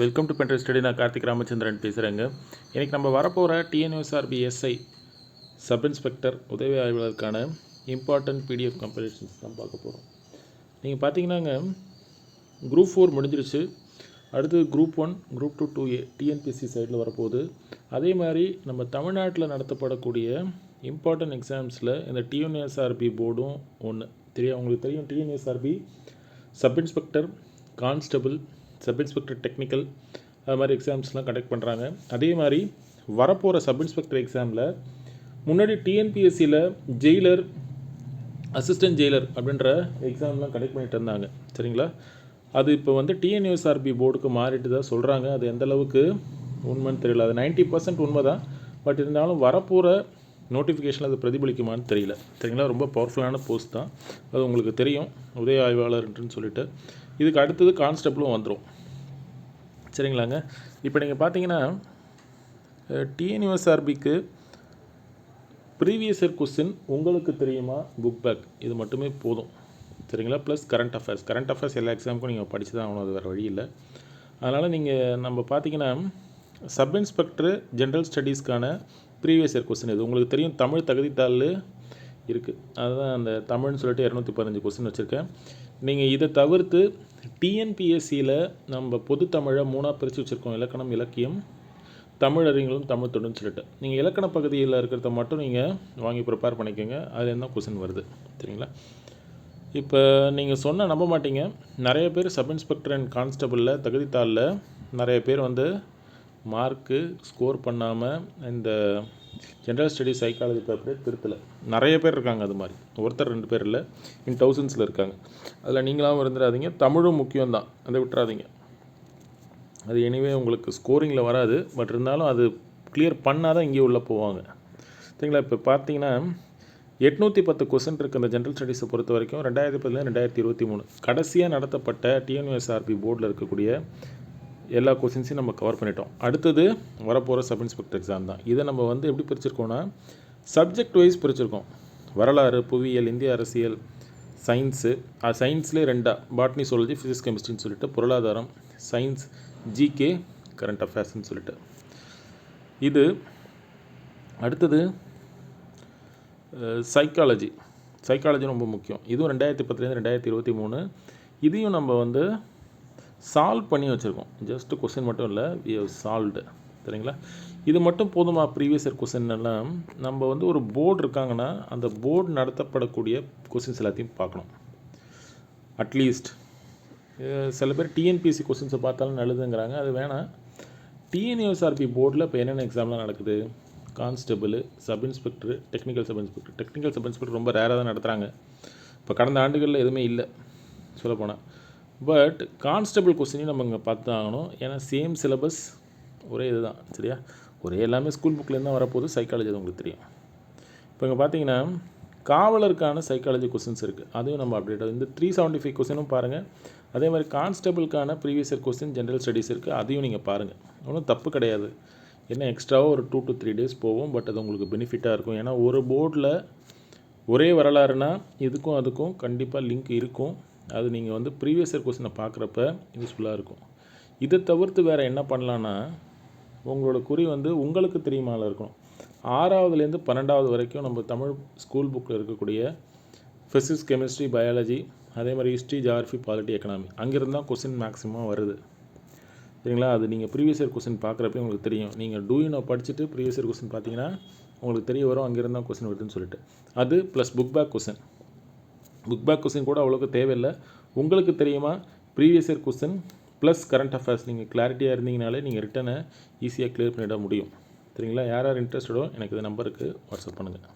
Welcome to பென்ட்ரெஸ்ட் study. நான் கார்த்திக் ராமச்சந்திரன் பேசுகிறேங்க. இன்றைக்கி நம்ம வரப்போகிற டிஎன்யூஎஸ்ஆர்பி எஸ்ஐ சப் இன்ஸ்பெக்டர் உதவி ஆய்வாளருக்கான இம்பார்ட்டன்ட் பிடிஎஃப் கம்பெரிஷன்ஸ் தான் பார்க்க போகிறோம். நீங்கள் பார்த்தீங்கன்னாங்க குரூப் 4 முடிஞ்சிருச்சு. அடுத்து குரூப் 1, குரூப் 2, 2A டிஎன்பிஎஸ்சி சைடில் வரப்போகுது. அதே மாதிரி நம்ம தமிழ்நாட்டில் நடத்தப்படக்கூடிய இம்பார்ட்டன்ட் எக்ஸாம்ஸில் இந்த டிஎன்யூஎஸ்ஆர்பி போர்டும் ஒன்று உங்களுக்கு தெரியும். TNUSRB sub inspector, constable, sub inspector technical, அது மாதிரி எக்ஸாம்ஸ்லாம் கண்டக்ட் பண்ணுறாங்க. அதே மாதிரி வரப்போகிற சப் இன்ஸ்பெக்டர் எக்ஸாமில் முன்னாடி டிஎன்பிஎஸ்சியில் ஜெயிலர், அசிஸ்டன்ட் ஜெயிலர் அப்படின்ற எக்ஸாம்லாம் கண்டக்ட் பண்ணிட்டு இருந்தாங்க, சரிங்களா? அது இப்போ வந்து டிஎன்யூஎஸ்ஆர்பி போர்டுக்கு மாறிட்டு தான் சொல்கிறாங்க. அது எந்த அளவுக்கு உண்மைன்னு தெரியல. அது 90% உண்மை தான். பட் இருந்தாலும் வரப்போகிற நோட்டிஃபிகேஷனில் அது பிரதிபலிக்குமான்னு தெரியல, சரிங்களா? ரொம்ப பவர்ஃபுல்லான போஸ்ட் தான், அது உங்களுக்கு தெரியும், உதவி ஆய்வாளர்ன்ட்டுன்னு சொல்லிட்டு. இதுக்கு அடுத்தது கான்ஸ்டபிளும் வந்துடும், சரிங்களாங்க? இப்போ நீங்கள் பார்த்தீங்கன்னா டிஎன்யூஎஸ்ஆர்பிக்கு ப்ரீவியஸ் இயர் கொஸ்டின் உங்களுக்கு தெரியுமா, புக் பேக், இது மட்டுமே போதும், சரிங்களா? ப்ளஸ் கரண்ட் அஃபேர்ஸ் எல்லா எக்ஸாமுக்கும் நீங்கள் படித்து தான் ஆகணும், அது வேறு வழி இல்லை. அதனால் நீங்கள் நம்ம பார்த்தீங்கன்னா சப் இன்ஸ்பெக்டர் ஜென்ரல் ஸ்டடீஸ்க்கான ப்ரீவியஸ் இயர் கொஸ்டின் இது உங்களுக்கு தெரியும். தமிழ் தகுதித்தாள் இருக்குது, அதுதான் அந்த தமிழ்னு சொல்லிட்டு 215 கொஸ்டின் வச்சுருக்கேன். நீங்கள் இதை தவிர்த்து டிஎன்பிஎஸ்சியில் நம்ம பொது தமிழை 3ஆக பிரித்து வச்சுருக்கோம். இலக்கணம், இலக்கியம், தமிழ் அறிஞர்களும் தமிழ் தொண்டுன்னு சொல்லிட்டு நீங்கள் இலக்கண பகுதியில் இருக்கிறத மட்டும் நீங்கள் வாங்கி ப்ரிப்பேர் பண்ணிக்கோங்க. அதில் என்ன கொஸ்டின் வருது, சரிங்களா? இப்போ நீங்கள் சொன்னால் நம்ப மாட்டீங்க, நிறைய பேர் சப் இன்ஸ்பெக்டர் அண்ட் கான்ஸ்டபிளில் தகுதித்தாளில் நிறைய பேர் வந்து மார்க்கு ஸ்கோர் பண்ணாமல் இந்த ஜென்ரல் ஸ்டடி சைக்காலஜி பேப்பரே திருத்தலை. நிறைய பேர் இருக்காங்க, அது மாதிரி ஒருத்தர் 2 பேர் இல்லை, இன் தௌசண்ட்ஸில் இருக்காங்க. அதில் நீங்களாகவும் இருந்துடாதீங்க. தமிழும் முக்கியம்தான், அதை விட்டுறாதீங்க. அது எனிவே உங்களுக்கு ஸ்கோரிங்கில் வராது, பட் இருந்தாலும் அது கிளியர் பண்ணால் தான் இங்கே உள்ளே போவாங்க, சரிங்களா? இப்போ பார்த்தீங்கன்னா 810 கொஸ்டின் இருக்குது அந்த ஜென்ரல் ஸ்டடீஸை பொறுத்த வரைக்கும். 2010 2023 கடைசியாக நடத்தப்பட்ட டிஎன்யூஎஸ்ஆர்பி போர்டில் இருக்கக்கூடிய எல்லா கொஸ்டின்ஸையும் நம்ம கவர் பண்ணிட்டோம். அடுத்தது வரப்போகிற சப் இன்ஸ்பெக்டர் எக்ஸாம் தான். இதை நம்ம வந்து எப்படி பிரிச்சிருக்கோன்னா சப்ஜெக்ட் வைஸ் பிரிச்சிருக்கோம். வரலாறு, புவியியல், இந்திய அரசியல், சயின்ஸு, சயின்ஸ்லேயே 2 பாட்னி, சுவாலஜி, ஃபிசிக்ஸ், கெமிஸ்ட்ரின்னு சொல்லிட்டு, பொருளாதாரம், சயின்ஸ், ஜிகே, கரண்ட் அஃபேர்ஸ்ன்னு சொல்லிட்டு. இது அடுத்தது சைக்காலஜி ரொம்ப முக்கியம். இதுவும் 2010 2023. இதையும் நம்ம வந்து சால்வ் பண்ணி வச்சுருக்கோம். ஜஸ்ட்டு கொஸ்டின் மட்டும் இல்லை, வி ஹவ் சால்வ்டு, சரிங்களா? இது மட்டும் போதுமா? ப்ரீவியஸ் இயர் கொஸ்டின் எல்லாம் நம்ம வந்து ஒரு போர்டு இருக்காங்கன்னா அந்த போர்டு நடத்தப்படக்கூடிய கொஸ்டின்ஸ் எல்லாத்தையும் பார்க்கணும். அட்லீஸ்ட் சில பேர் டிஎன்பிஎஸ்சி கொஸ்டின்ஸை பார்த்தாலும் நல்லதுங்கிறாங்க, அது வேணாம். டிஎன்யூஎஸ்ஆர்பி போர்டில் இப்போ என்னென்ன எக்ஸாம்லாம் நடக்குது? Constable, sub inspector, technical sub inspector ரொம்ப ரேராக தான் நடத்துகிறாங்க. இப்போ கடந்த ஆண்டுகளில் எதுவுமே இல்லை சொல்லப்போனால். பட் கான்ஸ்டபிள் கொஸ்டினையும் நம்ம இங்கே பார்த்து தான் ஆகணும். ஏன்னா சேம் சிலபஸ், ஒரே இது தான், சரியா? ஒரே எல்லாமே ஸ்கூல் புக்கிலேருந்து தான் வரப்போது. சைக்காலஜி அது உங்களுக்கு தெரியும். இப்போ இங்கே பார்த்தீங்கன்னா காவலருக்கான சைக்காலஜி கொஸ்டின்ஸ் இருக்குது, அதையும் நம்ம அப்டேட். இந்த 375 கொஸ்டினும் பாருங்கள். அதே மாதிரி கான்ஸ்டபிளுக்கான previous year question general studies இருக்குது, அதையும் நீங்கள் பாருங்கள். ஒன்றும் தப்பு கிடையாது. என்ன எக்ஸ்ட்ராவாக ஒரு 2 to 3 days போகும், பட் அது உங்களுக்கு பெனிஃபிட்டாக இருக்கும். ஏன்னா ஒரு போர்டில் ஒரே வரலாறுனா இதுக்கும் அதுக்கும் கண்டிப்பாக லிங்க் இருக்கும். அது நீங்கள் வந்து ப்ரீவியஸ் இயர் கொஸ்டினை பார்க்குறப்ப யூஸ்ஃபுல்லாக இருக்கும். இதை தவிர்த்து வேறு என்ன பண்ணலான்னா, உங்களோட குறி வந்து உங்களுக்கு தெரியுமால இருக்கணும். 6வதுலேருந்து 12வது வரைக்கும் நம்ம தமிழ் ஸ்கூல் புக்கில் இருக்கக்கூடிய ஃபிசிக்ஸ், கெமிஸ்ட்ரி, பயாலஜி, அதே மாதிரி ஹிஸ்ட்ரி, ஜியாகிரஃபி, பாலிட்டி, எக்கனாமி, அங்கேருந்து தான் கொஸ்டின் மேக்ஸிமம் வருது, சரிங்களா? அது நீங்கள் ப்ரீவியஸ் இயர் கொஸ்டின் பார்க்குறப்ப உங்களுக்கு தெரியும். நீங்கள் டூயினோ படிச்சுட்டு ப்ரீவியஸ் இயர் கொஸ்டின் பார்த்தீங்கன்னா உங்களுக்கு தெரிய வரும் அங்கேருந்து தான் கொஸ்டின் வருதுன்னு சொல்லிட்டு. அது ப்ளஸ் புக் பேக் கொஸ்டின் கூட அவ்வளோக்கு தேவையில்லை. உங்களுக்கு தெரியுமா previous year question plus current affairs நீங்கள் கிளாரிட்டியாக இருந்தீங்கனாலே நீங்கள் ரிட்டனை ஈஸியாக கிளியர் பண்ணிட முடியும், சரிங்களா? யார் இன்ட்ரெஸ்டடோ எனக்கு இந்த நம்பருக்கு வாட்ஸ்அப் பண்ணுங்கள்.